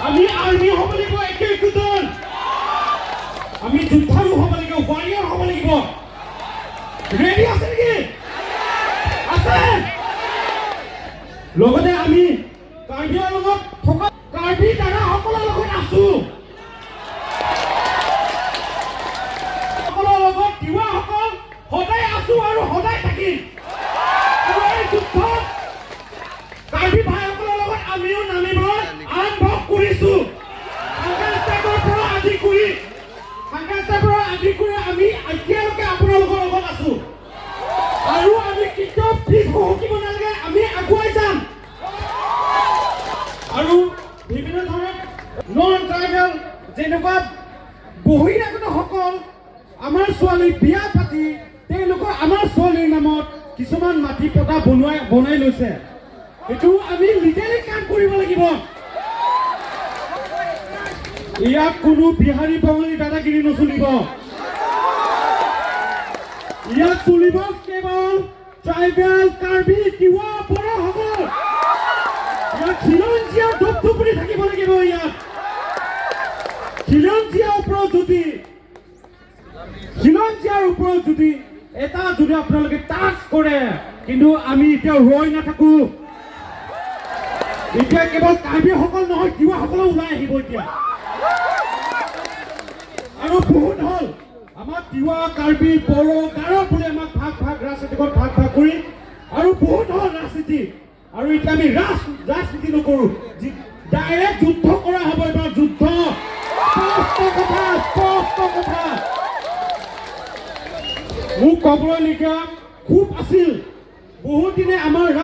আমি আৰ্মি হ'ব লাগিব, একে একোজন আমি যোদ্ধাৰো হ'ব লাগিব, ৱাৰিয়াৰ হ'ব লাগিব। ৰেডি আছে নেকি? আছে। লগতে আমি কাৰ্বিৰ লগত থকা কাৰ্বি দাদাসকলৰ লগত আছো, সকলৰ লগত তিৱাসকল সদায় আছো আৰু সদায় থাকিম। আৰু এই যুদ্ধত কাৰ্বি ভাইসকলৰ লগত আমিও নামিবলৈ আৰম্ভ কৰিছো। সাংঘাতিকৰ পৰা আদি কৰি আমি এতিয়ালৈকে আপোনালোকৰ লগত আছো আৰু আমি কেতিয়াও পিছ হুকিব নালাগে, আমি আগুৱাই যাম। আৰু বিভিন্ন ধৰণৰ নন ট্ৰাইবেল যেনেকুৱা বহিৰাগতসকল আমাৰ ছোৱালী বিয়া পাতি তেওঁলোকৰ আমাৰ ছোৱালীৰ নামত কিছুমান মাটি পটা বনাই লৈছে। এইটো আমি লিগেলি কাম কৰিব লাগিব। ইয়াত কোনো বিহাৰী বঙালী দাদাগিৰি নচলিব। ইয়াত চলিব কেৱল ট্ৰাইবেল কাৰ্বি তিৱা বড়োসকল। ইয়াত খিলঞ্জীয়া ধপধপনি থাকিব লাগিব। ইয়াত খিলঞ্জীয়াৰ ওপৰত যদি এটা যদি আপোনালোকে টাচ কৰে, কিন্তু আমি এতিয়া ৰৈ নাথাকো। এতিয়া কেৱল কাৰ্বিসকল নহয়, তিৱাসকলো ওলাই আহিব এতিয়া। আৰু বহুত হ'ল আমাৰ তিৱা কাৰ্বি বড়ো গাৰো বুলি আমাক ভাগ ৰাজনীতিকত ভাগ কৰি আৰু বহুত হ'ল ৰাজনীতি। আৰু এতিয়া আমি ৰাজনীতি নকৰো, ডাইৰেক্ট যুদ্ধ কৰা হ'ব। এবাৰ যুদ্ধ, স্পষ্ট কথা। মোক ক'বলগীয়া খুব আছিল। বহুত দিনে আমাৰ